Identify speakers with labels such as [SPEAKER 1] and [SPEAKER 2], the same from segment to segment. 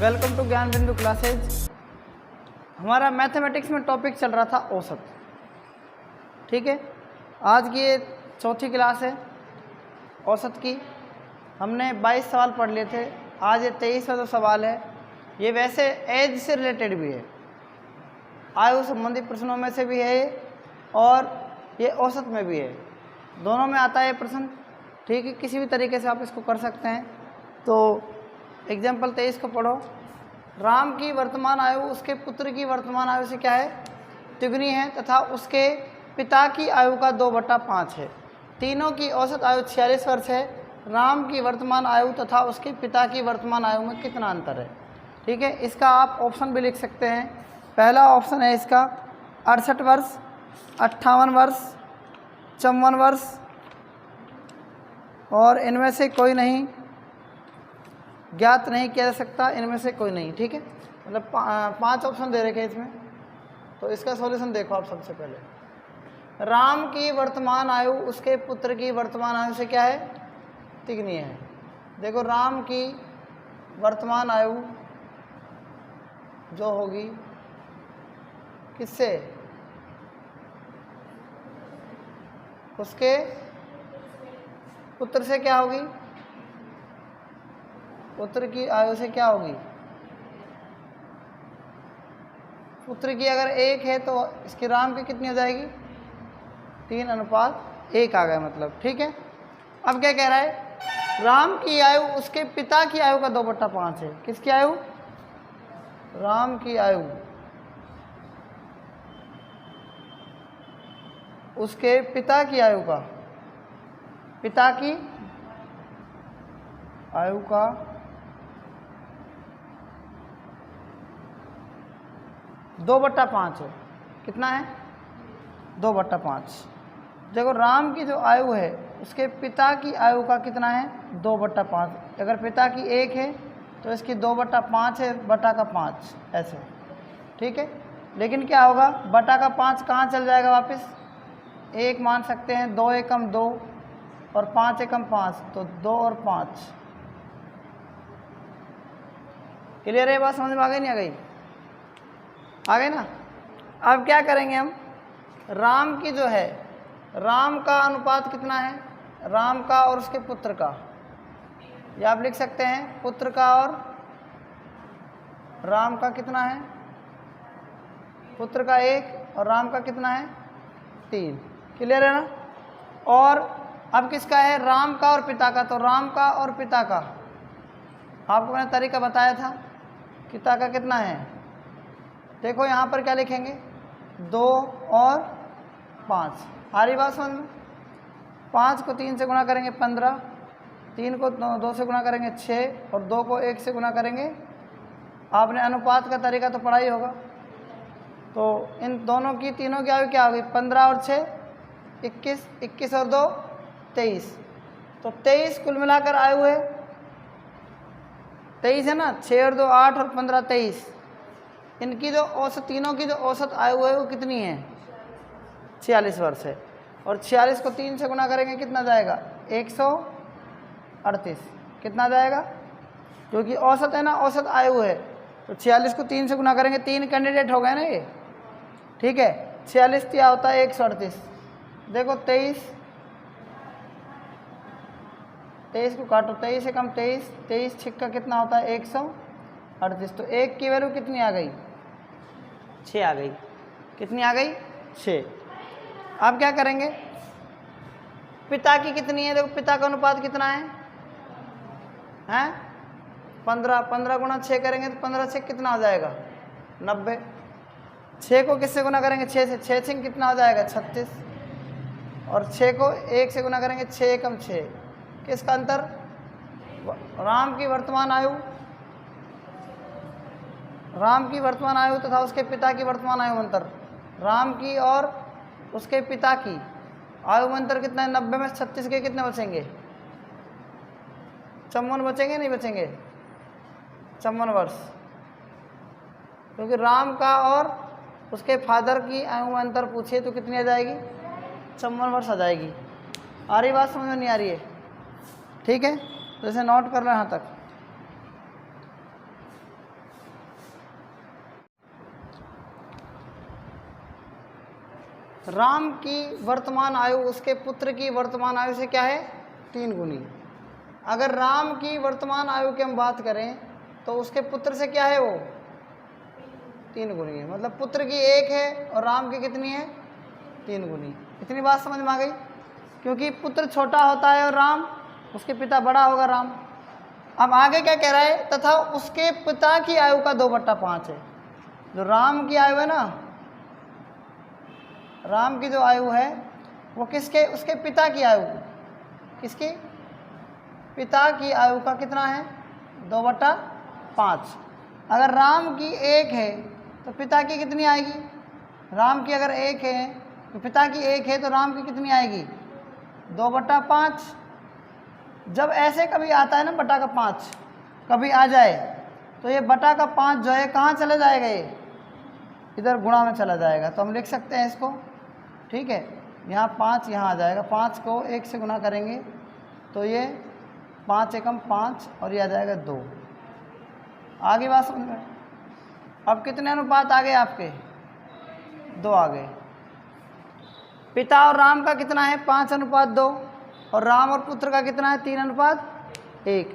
[SPEAKER 1] Welcome to ज्ञान बिंदु classes. हमारा मैथमेटिक्स में टॉपिक चल रहा था औसत। ठीक है, आज की ये चौथी क्लास है औसत की। हमने 22 सवाल पढ़ लिए थे, आज ये 23वां जो सवाल है ये वैसे एज से रिलेटेड भी है, आयु संबंधी प्रश्नों में से भी है ये, और ये औसत में भी है, दोनों में आता है ये प्रश्न। ठीक है, किसी भी तरीके से आप इसको कर सकते हैं। तो एग्जाम्पल 23 को पढ़ो। राम की वर्तमान आयु उसके पुत्र की वर्तमान आयु से क्या है, तिगुनी है, तथा उसके पिता की आयु का 2/5 है। तीनों की औसत आयु 46 वर्ष है। राम की वर्तमान आयु तथा उसके पिता की वर्तमान आयु में कितना अंतर है। ठीक है, इसका आप ऑप्शन भी लिख सकते हैं। पहला ऑप्शन है इसका 68 वर्ष, 58 वर्ष, 54 वर्ष, और इनमें से कोई नहीं, ज्ञात नहीं किया जा सकता, इनमें से कोई नहीं। ठीक है, मतलब 5 ऑप्शन दे रखे हैं इसमें। तो इसका सॉल्यूशन देखो आप। सबसे पहले राम की वर्तमान आयु उसके पुत्र की वर्तमान आयु से क्या है, तिगुनी है। देखो राम की वर्तमान आयु जो होगी किससे, उसके पुत्र से क्या होगी, पुत्र की आयु से क्या होगी। पुत्र की अगर 1 है तो इसकी राम की कितनी हो जाएगी, 3:1 आ गया मतलब। ठीक है, अब क्या कह रहा है, राम की आयु उसके पिता की आयु का 2/5 है। किसकी आयु, राम की आयु उसके पिता की आयु का, पिता की आयु का 2/5 है। कितना है, 2/5। देखो राम की जो आयु है उसके पिता की आयु का कितना है, 2/5। अगर पिता की 1 है तो इसकी 2/5 है, बटा का 5 ऐसे। ठीक है, लेकिन क्या होगा, बटा का 5 कहाँ चल जाएगा वापस, 1 मान सकते हैं, 2 एकम 2 और 5 एकम 5, तो 2 और 5। क्लियर है, बात समझ में आ गई नहीं आ गई, आ गए ना। अब क्या करेंगे हम, राम की जो है, राम का अनुपात कितना है, राम का और उसके पुत्र का, या आप लिख सकते हैं पुत्र का और राम का कितना है, पुत्र का 1 और राम का कितना है, 3। क्लियर है ना। और अब किसका है, राम का और पिता का। तो राम का और पिता का आपको मैंने तरीका बताया था, पिता का कितना है। देखो यहाँ पर क्या लिखेंगे, 2 और 5। आ रही बात समझ में। 5 को 3 से गुणा करेंगे 15, 3 को 2 से गुणा करेंगे 6, और 2 को 1 से गुणा करेंगे। आपने अनुपात का तरीका तो पढ़ा ही होगा। तो इन दोनों की, तीनों की आयु क्या होगी, 15 और 6 21, 21 और 2 23। तो 23 कुल मिलाकर आयु है, 23 है ना, 6 और 2 8 और 15 23। इनकी जो औसत, तीनों की जो औसत आयु है वो कितनी है, 46 वर्ष है। और 46 को 3 से गुणा करेंगे कितना जाएगा, 138। कितना जाएगा, क्योंकि औसत है ना, औसत आयु है, तो 46 को 3 से गुणा करेंगे, 3 कैंडिडेट हो गए ना ये। ठीक है, 46 क्या होता है, 138। देखो 23 को काटो, 23 से कम 23, 23 छिक्का कितना होता है, 138। तो 1 की वैल्यू कितनी आ गई, 6 आ गई। कितनी आ गई, 6। अब क्या करेंगे, पिता की कितनी है, देखो पिता का अनुपात कितना है, 15। 15 गुणा 6 करेंगे तो 15 से कितना हो जाएगा, 90। 6 को किससे गुणा करेंगे, 6 से, 6 से कितना हो जाएगा, 36। और 6 को 1 से गुणा करेंगे, 6 एकम 6। किसका अंतर, राम की वर्तमान आयु, राम की वर्तमान आयु तथा उसके पिता की वर्तमान आयु में अंतर। राम की और उसके पिता की आयु में अंतर कितना है, 90 में 36 के कितने बचेंगे, 54 बचेंगे, नहीं बचेंगे, 54 वर्ष। क्योंकि राम का और उसके फादर की आयु में अंतर पूछिए तो कितनी आ जाएगी, 54 वर्ष आ जाएगी। आ रही बात समझ में, नहीं आ रही है। ठीक है, तो इसे नोट कर लो यहाँ तक। राम की वर्तमान आयु उसके पुत्र की वर्तमान आयु से क्या है 3 गुनी। अगर राम की वर्तमान आयु की हम बात करें तो उसके पुत्र से क्या है वो 3 गुनी है। मतलब पुत्र की 1 है और राम की कितनी है 3 गुनी। इतनी बात समझ में आ गई। क्योंकि पुत्र छोटा होता है और राम उसके पिता बड़ा होगा राम। अब आगे क्या कह रहा है, तथा उसके पिता की आयु का 2/5 है। जो राम की आयु है ना, राम की जो आयु है वो किसके, उसके पिता की आयु, किसकी, पिता की आयु का कितना है 2/5। अगर राम की 1 है तो पिता की कितनी आएगी, राम की अगर 1 है तो पिता की 1 है तो राम की कितनी आएगी 2/5। जब ऐसे कभी आता है ना बटा का 5 कभी आ जाए तो ये बटा का 5 जो है कहाँ चले जाएगा, ये इधर गुणा में चला जाएगा। तो हम लिख सकते हैं इसको, ठीक है, यहाँ 5 यहाँ आ जाएगा, 5 को 1 से गुना करेंगे तो ये 5 एकम 5 और ये आ जाएगा 2। आगे बात समझ में। अब कितने अनुपात आ गए आपके 2 आ गए। पिता और राम का कितना है 5:2 और राम और पुत्र का कितना है 3:1।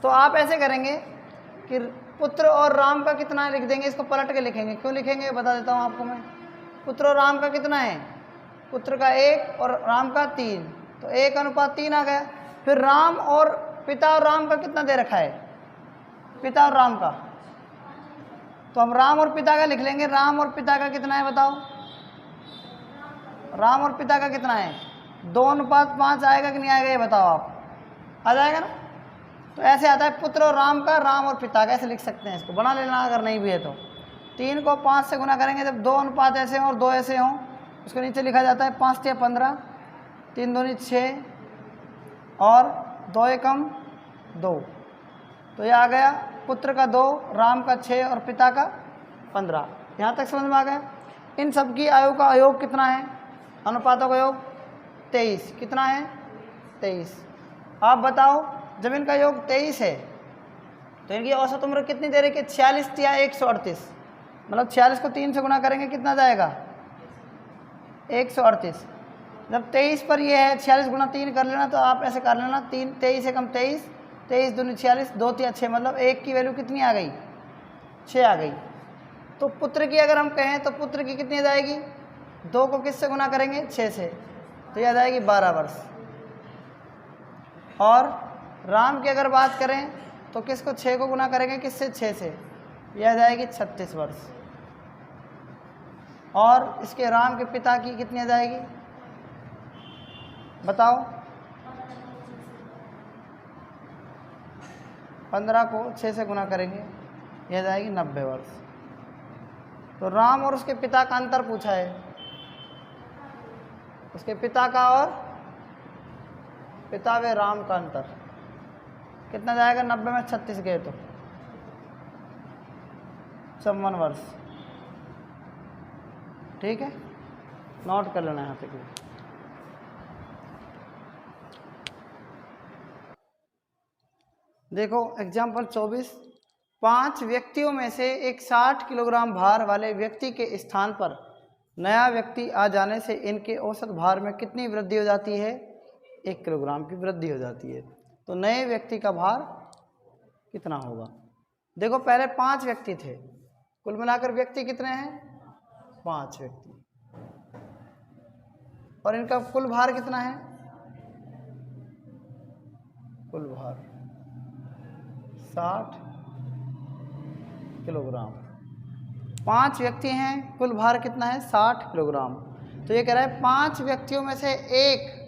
[SPEAKER 1] तो आप ऐसे करेंगे कि पुत्र और राम का कितना है लिख देंगे, इसको पलट के लिखेंगे। क्यों लिखेंगे बता देता हूँ आपको मैं। पुत्र और राम का कितना है, पुत्र का 1 और राम का 3, तो 1:3 आ गया। फिर राम और पिता और राम का कितना दे रखा है, पिता और राम का, तो हम राम और पिता का लिख लेंगे। राम और पिता का कितना है बताओ, राम और पिता का कितना है 2:5 आएगा कि नहीं आएगा ये बताओ आप, आ जाएगा ना। तो ऐसे आता है पुत्र और राम का, राम और पिता का, ऐसे लिख सकते हैं। इसको बना लेना अगर नहीं भी है तो। 3 को 5 से गुना करेंगे, जब 2 अनुपात ऐसे हों और 2 ऐसे हों, उसको नीचे लिखा जाता है 5 × 15, 3 दूनी 6 और 2 एकम 2। तो ये आ गया पुत्र का 2, राम का 6 और पिता का 15। यहाँ तक समझ में आ गया। इन सब की आयु का योग कितना है, अनुपातों का योग 23। कितना है 23। आप बताओ जब इनका योग 23 है तो इनकी औसत उम्र कितनी दे रही है 46 या 138। मतलब 46 को 3 से गुना करेंगे कितना जाएगा 138। जब 23 पर ये है 46 × 3 कर लेना, तो आप ऐसे कर लेना 23 एकम 23, 23 दूनी 46, 2 3 6, मतलब 1 की वैल्यू कितनी आ गई 6 आ गई। तो पुत्र की अगर हम कहें तो पुत्र की कितनी आ जाएगी, 2 को किससे गुना करेंगे 6 से, तो यह आ जाएगी 12 वर्ष। और राम की अगर बात करें तो किसको 6 को गुना करेंगे किससे 6 से, यह आ जाएगी 36 वर्ष। और इसके राम के पिता की कितनी आ जाएगी बताओ, 15 को 6 से गुना करेंगे यह आ जाएगी 90 वर्ष। तो राम और उसके पिता का अंतर पूछा है, उसके पिता का और पिता व राम का अंतर कितना जाएगा, 90 में 36 गए तो 54 वर्ष। ठीक है, नोट कर लेना यहाँ तक। देखो एग्जाम्पल 24, 5 व्यक्तियों में से एक 60 किलोग्राम भार वाले व्यक्ति के स्थान पर नया व्यक्ति आ जाने से इनके औसत भार में कितनी वृद्धि हो जाती है, 1 किलोग्राम की वृद्धि हो जाती है। तो नए व्यक्ति का भार कितना होगा। देखो पहले 5 व्यक्ति थे, कुल मिलाकर व्यक्ति कितने हैं 5 व्यक्ति, और इनका कुल भार कितना है, कुल भार 60 किलोग्राम। 5 व्यक्ति हैं, कुल भार कितना है 60 किलोग्राम। तो ये कह रहा है 5 व्यक्तियों में से एक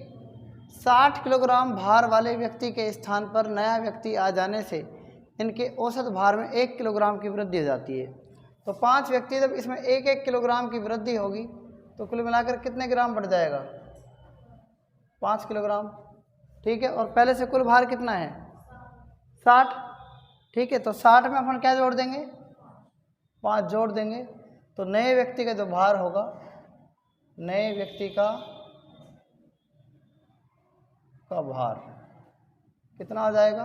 [SPEAKER 1] 60 किलोग्राम भार वाले व्यक्ति के स्थान पर नया व्यक्ति आ जाने से इनके औसत भार में 1 किलोग्राम की वृद्धि हो जाती है। तो 5 व्यक्ति जब इसमें 1-1 किलोग्राम की वृद्धि होगी तो कुल मिलाकर कितने ग्राम बढ़ जाएगा 5 किलोग्राम। ठीक है, और पहले से कुल भार कितना है 60। ठीक है, तो 60 में अपन क्या जोड़ देंगे 5 जोड़ देंगे, तो नए व्यक्ति का जो भार होगा, नए व्यक्ति का भार कितना आ जाएगा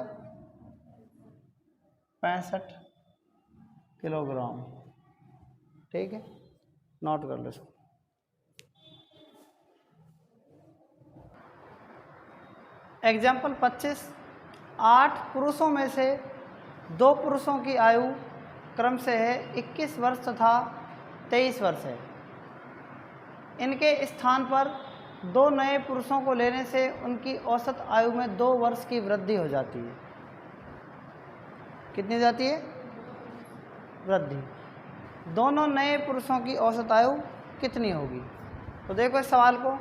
[SPEAKER 1] 65 किलोग्राम। ठीक है, नोट कर लो इसको। एग्जाम्पल 25, 8 पुरुषों में से 2 पुरुषों की आयु क्रम से है 21 वर्ष तथा 23 वर्ष है। इनके स्थान पर 2 नए पुरुषों को लेने से उनकी औसत आयु में 2 वर्ष की वृद्धि हो जाती है। कितनी हो जाती है? वृद्धि। दोनों नए पुरुषों की औसत आयु कितनी होगी? तो देखो इस सवाल को,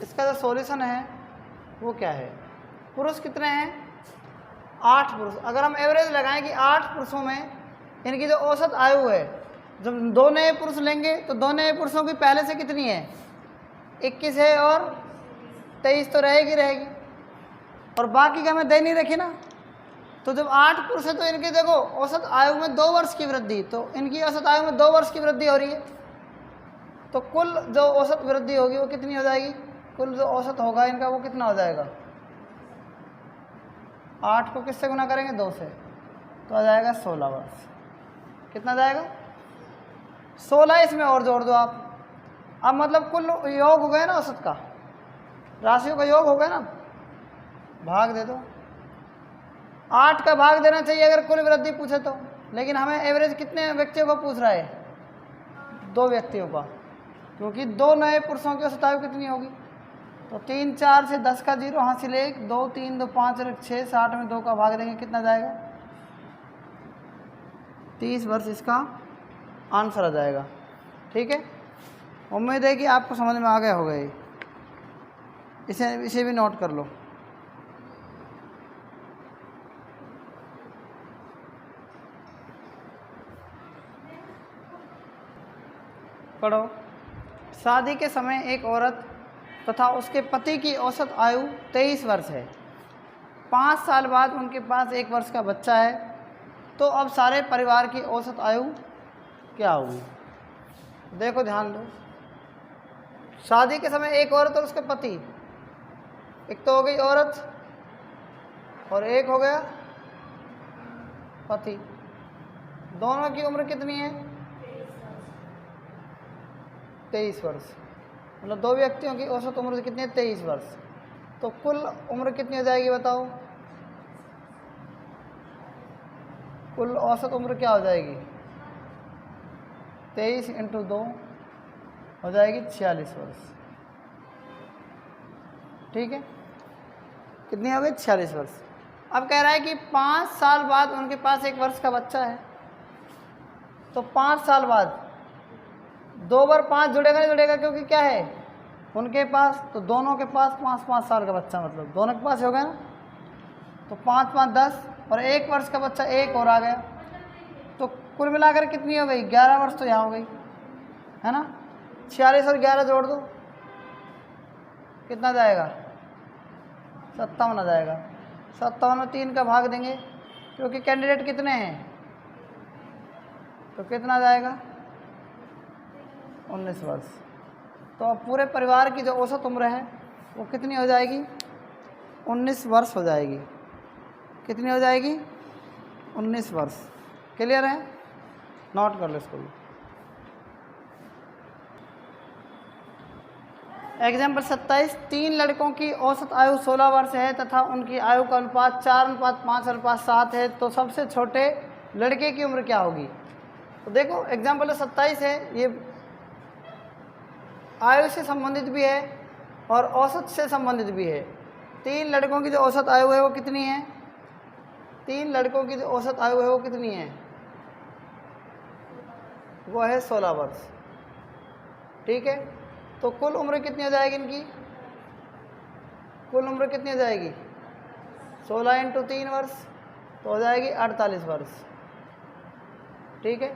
[SPEAKER 1] इसका जो सॉल्यूशन है वो क्या है? पुरुष कितने हैं? 8 पुरुष। अगर हम एवरेज लगाएं कि 8 पुरुषों में इनकी जो औसत आयु है, जब 2 नए पुरुष लेंगे तो 2 नए पुरुषों की पहले से कितनी है? 21 है और 23 तो रहेगी और बाकी का हमें दे नहीं रखी ना। तो जब 8 पुरुष है तो इनकी देखो औसत आयु में 2 वर्ष की वृद्धि, तो इनकी औसत आयु में 2 वर्ष की वृद्धि हो रही है। तो कुल जो औसत वृद्धि होगी वो कितनी हो जाएगी? कुल जो औसत होगा इनका वो कितना हो जाएगा? 8 को किससे गुना करेंगे? 2 से, तो आ जाएगा 16 वर्ष। कितना जाएगा? 16। इसमें और जोड़ दो आप। अब मतलब कुल योग हो गया ना, औसत का राशियों का योग हो गया ना, भाग दे दो। 8 का भाग देना चाहिए अगर कुल वृद्धि पूछे तो, लेकिन हमें एवरेज कितने व्यक्तियों को पूछ रहा है? 2 व्यक्तियों का, क्योंकि 2 नए पुरुषों की औसत आयु कितनी होगी? तो 3 4 से 10 का 0 हासिल 1, 2 3 2 5 और 6, 60 में 2 का भाग देंगे, कितना जाएगा? 30 वर्ष इसका आंसर आ जाएगा। ठीक है, उम्मीद है कि आपको समझ में आ गया होगा ये। इसे भी नोट कर लो। पढ़ो। शादी के समय एक औरत तथा उसके पति की औसत आयु 23 वर्ष है। 5 साल बाद उनके पास 1 वर्ष का बच्चा है, तो अब सारे परिवार की औसत आयु क्या होगी? देखो ध्यान दो। शादी के समय एक औरत और उसके पति, एक तो हो गई औरत और एक हो गया पति, दोनों की उम्र कितनी है? 23 वर्ष। मतलब 2 व्यक्तियों की औसत उम्र कितनी है? 23 वर्ष। तो कुल उम्र कितनी हो जाएगी बताओ? कुल औसत उम्र क्या हो जाएगी? 23 × 2 हो जाएगी 46 वर्ष। ठीक है, कितनी हो गई? 46 वर्ष। अब कह रहा है कि 5 साल बाद उनके पास 1 वर्ष का बच्चा है, तो 5 साल बाद 2 बार 5 जुड़ेगा नहीं जुड़ेगा, क्योंकि क्या है उनके पास, तो दोनों के पास 5-5 साल का बच्चा, मतलब दोनों के पास हो गया ना। तो 5 5 10 और 1 वर्ष का बच्चा 1 और आ गया, तो कुल मिलाकर कितनी हो गई? 11 वर्ष तो यहाँ हो गई, है ना। 46 और 11 जोड़ दो, कितना जाएगा? 57 आ जाएगा। 57 में 3 का भाग देंगे, क्योंकि कैंडिडेट कितने हैं, तो कितना जाएगा? 19 वर्ष। तो अब पूरे परिवार की जो औसत उम्र है वो कितनी हो जाएगी? 19 वर्ष हो जाएगी। कितनी हो जाएगी? 19 वर्ष। क्लियर है? नोट कर लो इसको। एग्जाम्पल 27, 3 लड़कों की औसत आयु 16 वर्ष है तथा उनकी आयु का अनुपात 4:5:7 है, तो सबसे छोटे लड़के की उम्र क्या होगी? तो देखो एग्जाम्पल 27 है, ये आयु से संबंधित भी है और औसत से संबंधित भी है। 3 लड़कों की जो औसत आयु है वो कितनी है? 3 लड़कों की जो औसत आयु है वो कितनी है? वो है 16 वर्ष। ठीक है, तो कुल उम्र कितनी हो जाएगी इनकी? कुल उम्र कितनी हो जाएगी? 16 × 3 वर्ष, तो हो जाएगी 48 वर्ष। ठीक है,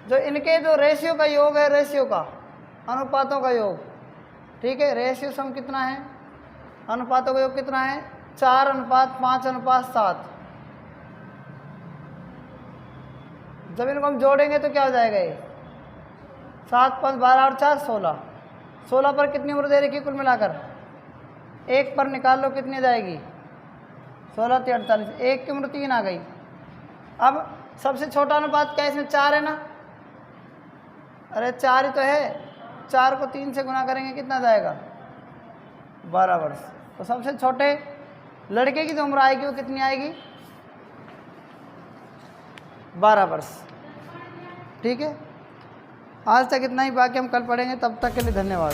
[SPEAKER 1] जो इनके जो रेशियो का योग है, रेशियो का, अनुपातों का योग, ठीक है, रेशियो सम कितना है? अनुपातों का योग कितना है? 4:5:7। जब इनको हम जोड़ेंगे तो क्या हो जाएगा? ये 7 5 12 और 4 16। 16 पर कितनी उम्र दे रखी कुल मिलाकर? 1 पर निकाल लो, कितनी जाएगी? 16 × 48। 1 की उम्र 3 आ गई। अब सबसे छोटा अनुपात क्या है इसमें? 4 है ना। अरे 4 ही तो है, 4 को 3 से गुना करेंगे, कितना जाएगा? 12 वर्ष। तो सबसे छोटे लड़के की जो उम्र आएगी वो कितनी आएगी? 12 वर्ष। ठीक है, आज तक इतना ही, बाकी हम कल पढ़ेंगे। तब तक के लिए धन्यवाद।